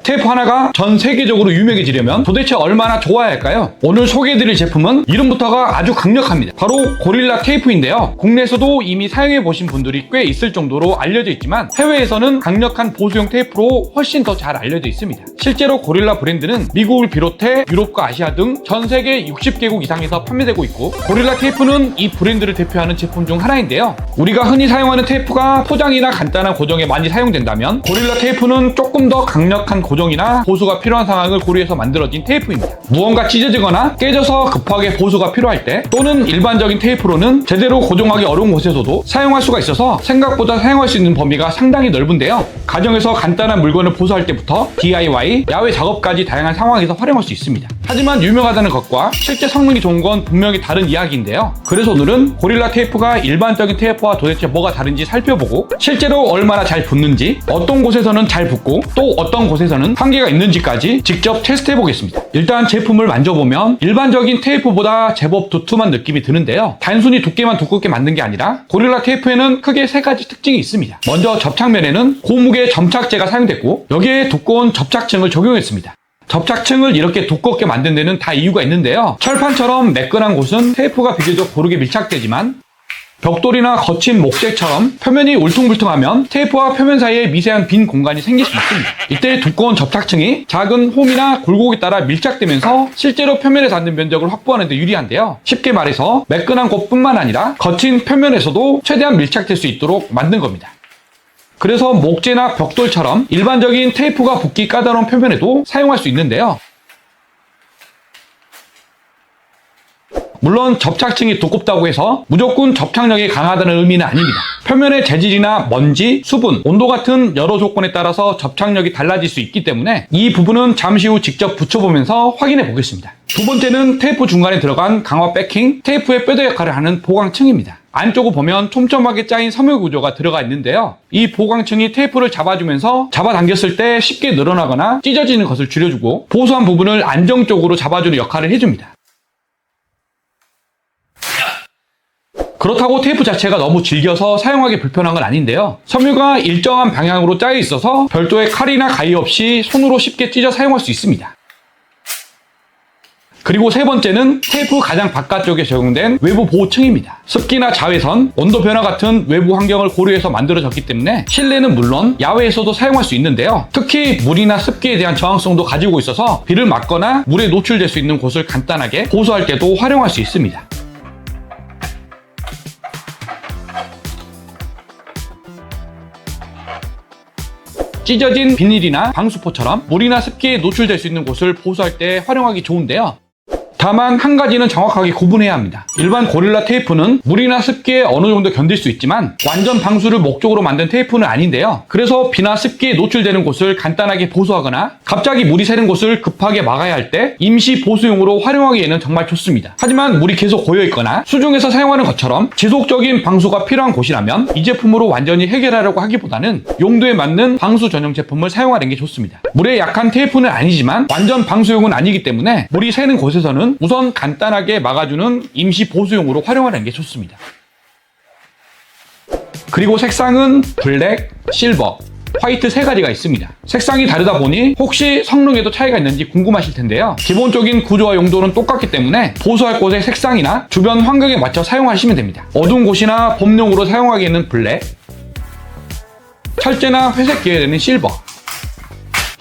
테이프 하나가 전 세계적으로 유명해지려면 도대체 얼마나 좋아야 할까요? 오늘 소개해드릴 제품은 이름부터가 아주 강력합니다. 바로 고릴라 테이프인데요. 국내에서도 이미 사용해보신 분들이 꽤 있을 정도로 알려져 있지만 해외에서는 강력한 보수용 테이프로 훨씬 더 잘 알려져 있습니다. 실제로 고릴라 브랜드는 미국을 비롯해 유럽과 아시아 등 전 세계 60개국 이상에서 판매되고 있고, 고릴라 테이프는 이 브랜드를 대표하는 제품 중 하나인데요. 우리가 흔히 사용하는 테이프가 포장이나 간단한 고정에 많이 사용된다면 고릴라 테이프는 조금 더 강력한 고정이나 보수가 필요한 상황을 고려해서 만들어진 테이프입니다. 무언가 찢어지거나 깨져서 급하게 보수가 필요할 때, 또는 일반적인 테이프로는 제대로 고정하기 어려운 곳에서도 사용할 수가 있어서 생각보다 사용할 수 있는 범위가 상당히 넓은데요. 가정에서 간단한 물건을 보수할 때부터 DIY, 야외 작업까지 다양한 상황에서 활용할 수 있습니다. 하지만 유명하다는 것과 실제 성능이 좋은 건 분명히 다른 이야기인데요. 그래서 오늘은 고릴라 테이프가 일반적인 테이프와 도대체 뭐가 다른지 살펴보고, 실제로 얼마나 잘 붙는지, 어떤 곳에서는 잘 붙고 또 어떤 곳에서는 한계가 있는지까지 직접 테스트해 보겠습니다. 일단 제품을 만져보면 일반적인 테이프보다 제법 두툼한 느낌이 드는데요. 단순히 두께만 두껍게 만든 게 아니라 고릴라 테이프에는 크게 세 가지 특징이 있습니다. 먼저 접착면에는 고무게 점착제가 사용됐고, 여기에 두꺼운 접착층을 적용했습니다. 접착층을 이렇게 두껍게 만든 데는 다 이유가 있는데요. 철판처럼 매끈한 곳은 테이프가 비교적 고르게 밀착되지만, 벽돌이나 거친 목재처럼 표면이 울퉁불퉁하면 테이프와 표면 사이에 미세한 빈 공간이 생길 수 있습니다. 이때 두꺼운 접착층이 작은 홈이나 굴곡에 따라 밀착되면서 실제로 표면에 닿는 면적을 확보하는 데 유리한데요. 쉽게 말해서 매끈한 곳뿐만 아니라 거친 표면에서도 최대한 밀착될 수 있도록 만든 겁니다. 그래서 목재나 벽돌처럼 일반적인 테이프가 붙기 까다로운 표면에도 사용할 수 있는데요. 물론 접착층이 두껍다고 해서 무조건 접착력이 강하다는 의미는 아닙니다. 표면의 재질이나 먼지, 수분, 온도 같은 여러 조건에 따라서 접착력이 달라질 수 있기 때문에 이 부분은 잠시 후 직접 붙여보면서 확인해 보겠습니다. 두 번째는 테이프 중간에 들어간 강화 백킹, 테이프의 뼈대 역할을 하는 보강층입니다. 안쪽을 보면 촘촘하게 짜인 섬유 구조가 들어가 있는데요. 이 보강층이 테이프를 잡아주면서 잡아당겼을 때 쉽게 늘어나거나 찢어지는 것을 줄여주고, 보수한 부분을 안정적으로 잡아주는 역할을 해줍니다. 그렇다고 테이프 자체가 너무 질겨서 사용하기 불편한 건 아닌데요. 섬유가 일정한 방향으로 짜여 있어서 별도의 칼이나 가위 없이 손으로 쉽게 찢어 사용할 수 있습니다. 그리고 세 번째는 테이프 가장 바깥쪽에 적용된 외부 보호층입니다. 습기나 자외선, 온도 변화 같은 외부 환경을 고려해서 만들어졌기 때문에 실내는 물론 야외에서도 사용할 수 있는데요. 특히 물이나 습기에 대한 저항성도 가지고 있어서 비를 맞거나 물에 노출될 수 있는 곳을 간단하게 보수할 때도 활용할 수 있습니다. 찢어진 비닐이나 방수포처럼 물이나 습기에 노출될 수 있는 곳을 보수할 때 활용하기 좋은데요. 다만 한 가지는 정확하게 구분해야 합니다. 일반 고릴라 테이프는 물이나 습기에 어느 정도 견딜 수 있지만 완전 방수를 목적으로 만든 테이프는 아닌데요. 그래서 비나 습기에 노출되는 곳을 간단하게 보수하거나 갑자기 물이 새는 곳을 급하게 막아야 할 때 임시 보수용으로 활용하기에는 정말 좋습니다. 하지만 물이 계속 고여있거나 수중에서 사용하는 것처럼 지속적인 방수가 필요한 곳이라면 이 제품으로 완전히 해결하려고 하기보다는 용도에 맞는 방수 전용 제품을 사용하는 게 좋습니다. 물에 약한 테이프는 아니지만 완전 방수용은 아니기 때문에 물이 새는 곳에서는 우선 간단하게 막아주는 임시 보수용으로 활용하는 게 좋습니다. 그리고 색상은 블랙, 실버, 화이트 세 가지가 있습니다. 색상이 다르다 보니 혹시 성능에도 차이가 있는지 궁금하실 텐데요. 기본적인 구조와 용도는 똑같기 때문에 보수할 곳의 색상이나 주변 환경에 맞춰 사용하시면 됩니다. 어두운 곳이나 봄용으로 사용하기에는 블랙, 철제나 회색 계열에는 실버,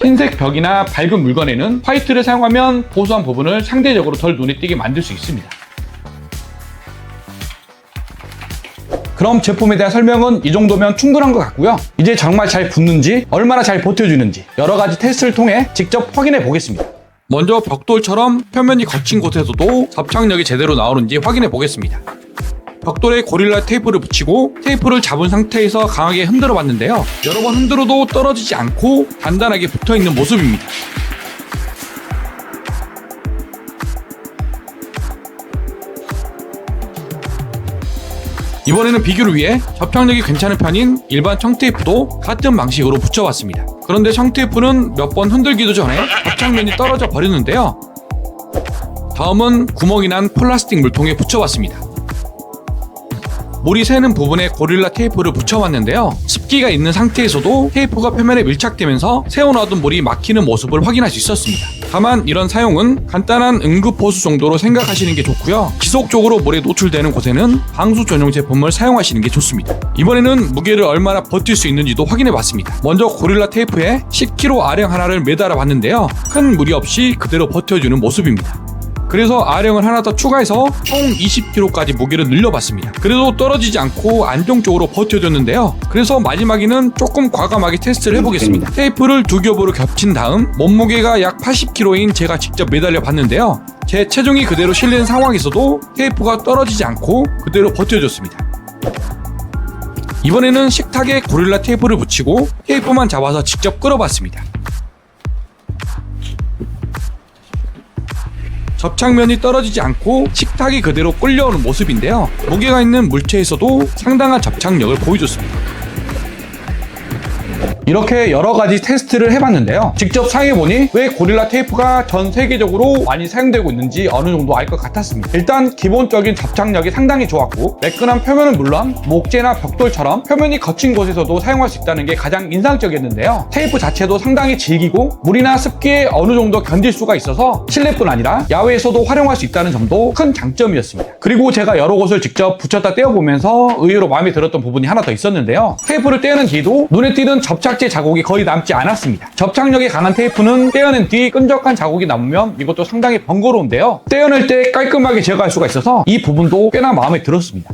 흰색 벽이나 밝은 물건에는 화이트를 사용하면 보수한 부분을 상대적으로 덜 눈에 띄게 만들 수 있습니다. 그럼 제품에 대한 설명은 이 정도면 충분한 것 같고요. 이제 정말 잘 붙는지, 얼마나 잘 버텨주는지 여러 가지 테스트를 통해 직접 확인해 보겠습니다. 먼저 벽돌처럼 표면이 거친 곳에서도 접착력이 제대로 나오는지 확인해 보겠습니다. 벽돌에 고릴라 테이프를 붙이고 테이프를 잡은 상태에서 강하게 흔들어 봤는데요. 여러 번 흔들어도 떨어지지 않고 단단하게 붙어있는 모습입니다. 이번에는 비교를 위해 접착력이 괜찮은 편인 일반 청테이프도 같은 방식으로 붙여봤습니다. 그런데 청테이프는 몇 번 흔들기도 전에 접착면이 떨어져 버리는데요. 다음은 구멍이 난 플라스틱 물통에 붙여봤습니다. 물이 새는 부분에 고릴라 테이프를 붙여봤는데요. 습기가 있는 상태에서도 테이프가 표면에 밀착되면서 새어나오던 물이 막히는 모습을 확인할 수 있었습니다. 다만 이런 사용은 간단한 응급보수 정도로 생각하시는 게 좋고요. 지속적으로 물에 노출되는 곳에는 방수 전용 제품을 사용하시는 게 좋습니다. 이번에는 무게를 얼마나 버틸 수 있는지도 확인해봤습니다. 먼저 고릴라 테이프에 10kg 아령 하나를 매달아 봤는데요. 큰 무리 없이 그대로 버텨주는 모습입니다. 그래서 아령을 하나 더 추가해서 총 20kg까지 무게를 늘려봤습니다. 그래도 떨어지지 않고 안정적으로 버텨줬는데요. 그래서 마지막에는 조금 과감하게 테스트를 해보겠습니다. 테이프를 두 겹으로 겹친 다음 몸무게가 약 80kg인 제가 직접 매달려 봤는데요. 제 체중이 그대로 실린 상황에서도 테이프가 떨어지지 않고 그대로 버텨줬습니다. 이번에는 식탁에 고릴라 테이프를 붙이고 테이프만 잡아서 직접 끌어봤습니다. 접착면이 떨어지지 않고 식탁이 그대로 끌려오는 모습인데요. 무게가 있는 물체에서도 상당한 접착력을 보여줬습니다. 이렇게 여러가지 테스트를 해봤는데요. 직접 사용해보니 왜 고릴라 테이프가 전 세계적으로 많이 사용되고 있는지 어느 정도 알 것 같았습니다. 일단 기본적인 접착력이 상당히 좋았고 매끈한 표면은 물론 목재나 벽돌처럼 표면이 거친 곳에서도 사용할 수 있다는 게 가장 인상적이었는데요. 테이프 자체도 상당히 질기고 물이나 습기에 어느 정도 견딜 수가 있어서 실내뿐 아니라 야외에서도 활용할 수 있다는 점도 큰 장점이었습니다. 그리고 제가 여러 곳을 직접 붙였다 떼어보면서 의외로 마음에 들었던 부분이 하나 더 있었는데요. 테이프를 떼는 뒤도 눈에 띄는 접착제 자국이 거의 남지 않았습니다. 접착력이 강한 테이프는 떼어낸 뒤 끈적한 자국이 남으면 이것도 상당히 번거로운데요. 떼어낼 때 깔끔하게 제거할 수가 있어서 이 부분도 꽤나 마음에 들었습니다.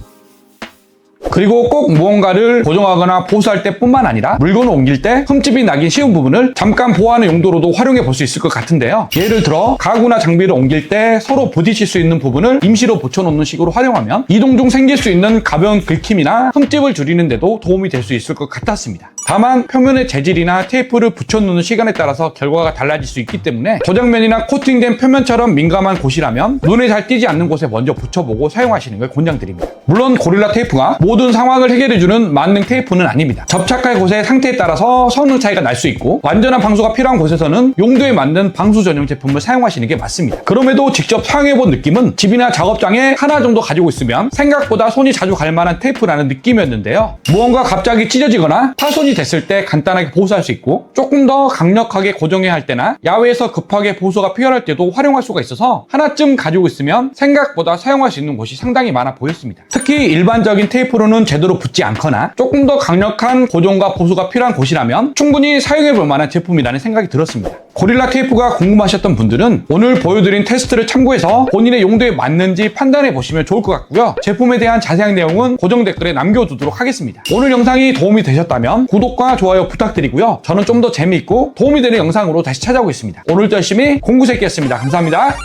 그리고 꼭 무언가를 고정하거나 보수할 때뿐만 아니라 물건을 옮길 때 흠집이 나기 쉬운 부분을 잠깐 보호하는 용도로도 활용해 볼 수 있을 것 같은데요. 예를 들어 가구나 장비를 옮길 때 서로 부딪힐 수 있는 부분을 임시로 붙여놓는 식으로 활용하면 이동 중 생길 수 있는 가벼운 긁힘이나 흠집을 줄이는 데도 도움이 될 수 있을 것 같았습니다. 다만 표면의 재질이나 테이프를 붙여놓는 시간에 따라서 결과가 달라질 수 있기 때문에 도장면이나 코팅된 표면처럼 민감한 곳이라면 눈에 잘 띄지 않는 곳에 먼저 붙여보고 사용하시는 걸 권장드립니다. 물론 고릴라 테이프가 모든 상황을 해결해주는 만능 테이프는 아닙니다. 접착할 곳의 상태에 따라서 성능 차이가 날 수 있고 완전한 방수가 필요한 곳에서는 용도에 맞는 방수 전용 제품을 사용하시는 게 맞습니다. 그럼에도 직접 사용해본 느낌은 집이나 작업장에 하나 정도 가지고 있으면 생각보다 손이 자주 갈 만한 테이프라는 느낌이었는데요. 무언가 갑자기 찢어지거나 파손이 됐을 때 간단하게 보수할 수 있고 조금 더 강력하게 고정해야 할 때나 야외에서 급하게 보수가 필요할 때도 활용할 수가 있어서 하나쯤 가지고 있으면 생각보다 사용할 수 있는 곳이 상당히 많아 보였습니다. 특히 일반적인 테이프로는 제대로 붙지 않거나 조금 더 강력한 고정과 보수가 필요한 곳이라면 충분히 사용해볼 만한 제품이라는 생각이 들었습니다. 고릴라 테이프가 궁금하셨던 분들은 오늘 보여드린 테스트를 참고해서 본인의 용도에 맞는지 판단해 보시면 좋을 것 같고요. 제품에 대한 자세한 내용은 고정 댓글에 남겨두도록 하겠습니다. 오늘 영상이 도움이 되셨다면 구독과 좋아요 부탁드리고요. 저는 좀 더 재미있고 도움이 되는 영상으로 다시 찾아오겠습니다. 오늘도 열심히 공부새끼였습니다. 감사합니다.